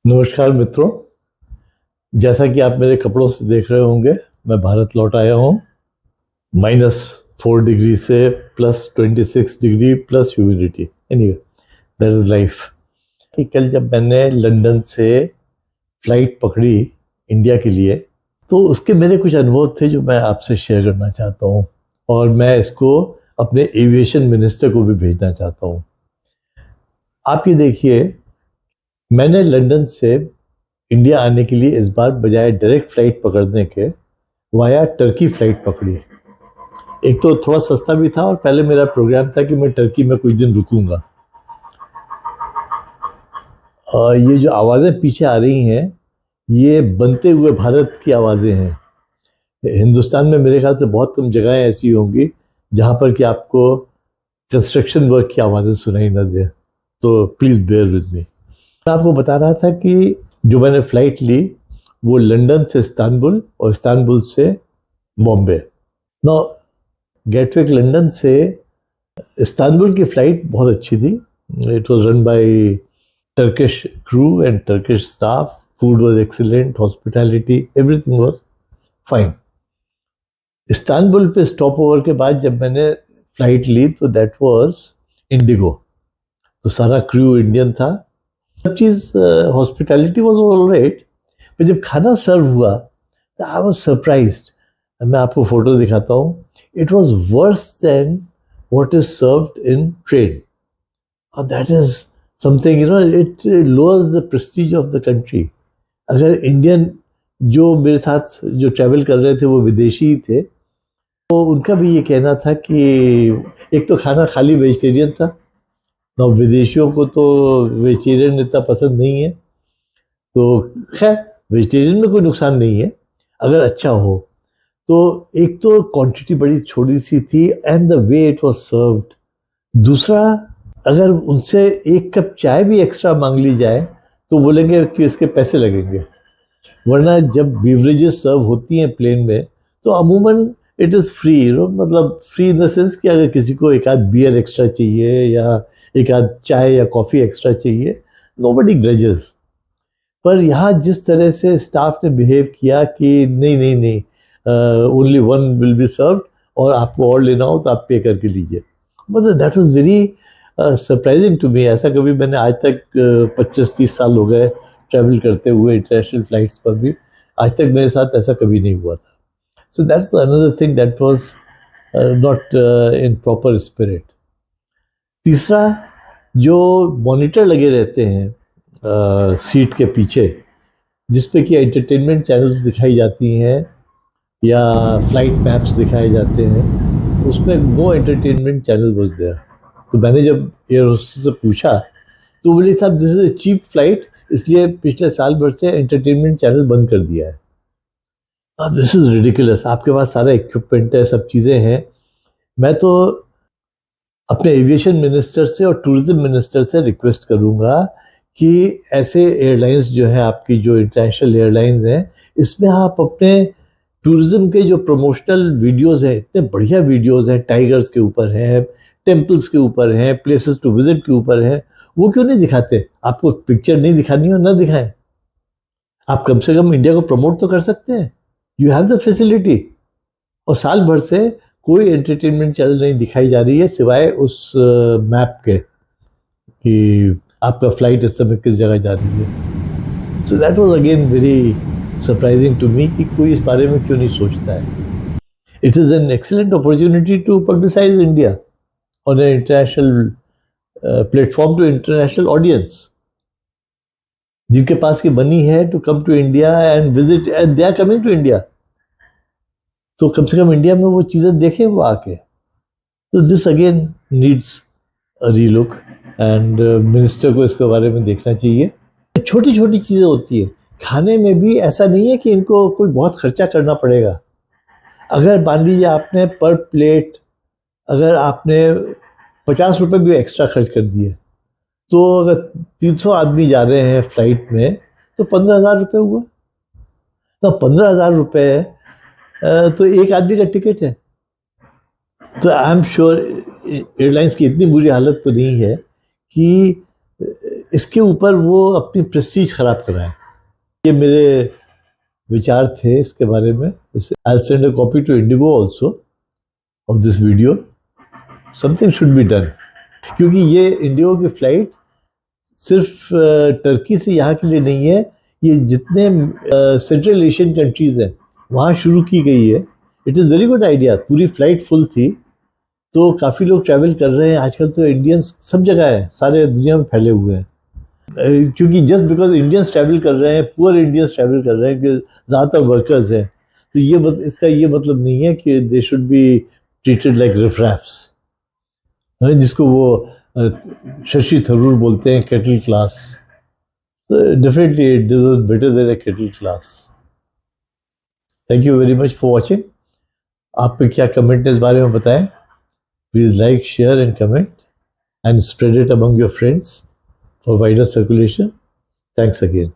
नमस्कार मित्रों। जैसा कि आप मेरे कपड़ों से देख रहे होंगे, मैं भारत लौट आया हूँ -4 डिग्री से +26 degree plus humidity. Anyway, that is life. कि कल जब मैंने लंदन से फ्लाइट पकड़ी इंडिया के लिए, तो उसके मेरे कुछ अनुभव थे जो मैं आपसे शेयर करना चाहता हूँ, और मैं इसको अपने एविएशन मिनिस्टर को भी भेजना चाहता हूँ। आप ये देखिए, मैंने लंदन से इंडिया आने के लिए इस बार बजाय डायरेक्ट फ्लाइट पकड़ने के वाया टर्की फ्लाइट पकड़ी। एक तो थोड़ा सस्ता भी था, और पहले मेरा प्रोग्राम था कि मैं टर्की में कुछ दिन रुकूंगा। ये जो आवाज़ें पीछे आ रही हैं, ये बनते हुए भारत की आवाज़ें हैं। हिंदुस्तान में मेरे ख्याल से बहुत कम जगहें ऐसी होंगी जहाँ पर कि आपको कंस्ट्रक्शन वर्क की आवाज़ें सुनाई न दे। तो प्लीज़ बेयर विद मी। मैं आपको बता रहा था कि जो मैंने फ़्लाइट ली वो लंदन से इस्तांबुल और इस्तांबुल से बॉम्बे। नो, गेटवेक लंदन से इस्तांबुल की फ़्लाइट बहुत अच्छी थी। It was run by Turkish crew and Turkish staff. Food was excellent, hospitality, everything was fine. Istanbul पे स्टॉप ओवर के बाद जब मैंने फ़्लाइट ली तो दैट वाज इंडिगो। तो सारा क्रू इंडियन था, सब चीज़, हॉस्पिटैलिटी वाज ऑलराइट। पर जब खाना सर्व हुआ तो आई वाज सरप्राइज्ड। मैं आपको फोटो दिखाता हूँ। It was worse than what is served in train, और that is something, it lowers the prestige of the country. अगर इंडियन जो मेरे साथ जो ट्रैवल कर रहे थे वो विदेशी ही थे, तो उनका भी ये कहना था कि एक तो खाना खाली वेजिटेरियन था, ना विदेशियों को तो वेजिटेरियन इतना पसंद नहीं है। तो खैर, वेजिटेरियन में कोई नुकसान नहीं है अगर अच्छा हो। तो एक तो क्वांटिटी बड़ी छोटी सी थी, and the way it was served. दूसरा, अगर उनसे एक कप चाय भी एक्स्ट्रा मांग ली जाए तो बोलेंगे कि इसके पैसे लगेंगे। वरना जब बीवरेजेस सर्व होती हैं प्लेन में तो अमूमन इट इज़ फ्री, मतलब फ्री इन द सेंस कि अगर किसी को एक आध बियर एक्स्ट्रा चाहिए या एक आध चाय या कॉफ़ी एक्स्ट्रा चाहिए, नोबडी ग्रजेस। पर यहाँ जिस तरह से स्टाफ ने बिहेव किया कि नहीं नहीं नहीं, only one will be served, और आपको और लेना हो तो आप पे करके लीजिए। मतलब that was very surprising to me. ऐसा कभी मैंने आज तक 25-30 साल हो गए ट्रैवल करते हुए इंटरनेशनल फ्लाइट्स पर भी, आज तक मेरे साथ ऐसा कभी नहीं हुआ था। So that's another thing that was not in proper spirit. तीसरा, जो मॉनिटर लगे रहते हैं सीट के पीछे, जिसपे कि एंटरटेनमेंट चैनल्स दिखाई जाती हैं या फ्लाइट मैप्स दिखाए जाते हैं, उसमें no entertainment channel was there. तो मैंने जब एयर होस्टेस से पूछा तो बोले, साहब this is a cheap flight, इसलिए पिछले साल भर से एंटरटेनमेंट चैनल बंद कर दिया है। This is ridiculous. आपके पास सारा इक्विपमेंट है, सब चीज़ें हैं। मैं तो अपने एविएशन मिनिस्टर से और टूरिज्म मिनिस्टर से रिक्वेस्ट करूंगा कि ऐसे एयरलाइंस जो है, आपकी जो इंटरनेशनल एयरलाइंस हैं, इसमें आप अपने टूरिज्म के जो प्रमोशनल वीडियोस हैं, इतने बढ़िया वीडियोस हैं, टाइगर्स के ऊपर हैं, टेम्पल्स के ऊपर हैं, प्लेसेस टू विजिट के ऊपर हैं, वो क्यों नहीं दिखाते? आपको पिक्चर नहीं दिखानी हो ना दिखाएं, आप कम से कम इंडिया को प्रमोट तो कर सकते हैं। You have the facility. और साल भर से कोई एंटरटेनमेंट चैनल नहीं दिखाई जा रही है सिवाय उस मैप के कि आपका फ्लाइट इस समय किस जगह जा रही है। So that was again very surprising to me कि कोई इस बारे में क्यों नहीं सोचता है। It is an excellent opportunity to publicise India on an international platform to international audience, जिनके पास की मनी है to come to India and visit, and they are coming to India. तो कम से कम इंडिया में वो चीज़ें देखें वो आके। तो this again needs a relook, and minister को इसके बारे में देखना चाहिए। छोटी छोटी चीज़ें होती है खाने में भी, ऐसा नहीं है कि इनको कोई बहुत खर्चा करना पड़ेगा। अगर मान लीजिए आपने पर प्लेट, अगर आपने 50 रुपये भी एक्स्ट्रा खर्च कर दिए, तो अगर 300 आदमी जा रहे हैं फ्लाइट में तो 15,000 रुपये हुआ। तो 15,000 रुपये तो एक आदमी का टिकट है। तो आई एम श्योर एयरलाइंस की इतनी बुरी हालत तो नहीं है कि इसके ऊपर वो अपनी प्रेस्टीज खराब कराए। ये मेरे विचार थे इसके बारे में। I send a copy to IndiGo also of this video. Something should be done, क्योंकि ये इंडिगो की फ्लाइट सिर्फ टर्की से यहाँ के लिए नहीं है, ये जितने सेंट्रल एशियन कंट्रीज हैं वहाँ शुरू की गई है। It is very good idea. पूरी फ्लाइट फुल थी तो काफ़ी लोग ट्रैवल कर रहे हैं। आजकल तो इंडियंस सब जगह है, सारे दुनिया में फैले हुए हैं। क्योंकि जस्ट बिकॉज इंडियंस ट्रैवल कर रहे हैं, पुअर इंडियंस ट्रैवल कर रहे हैं, कि ज़्यादातर वर्कर्स हैं, तो इसका ये मतलब नहीं है कि they should be treated like riffraffs, जिसको वो शशि थरूर बोलते हैं cattle class. Definitely it deserves better than a cattle class. Thank you very much for watching. आप पे क्या कमेंट इस बारे में बताएं। Please like, share and comment and spread it among your friends for wider circulation. Thanks again.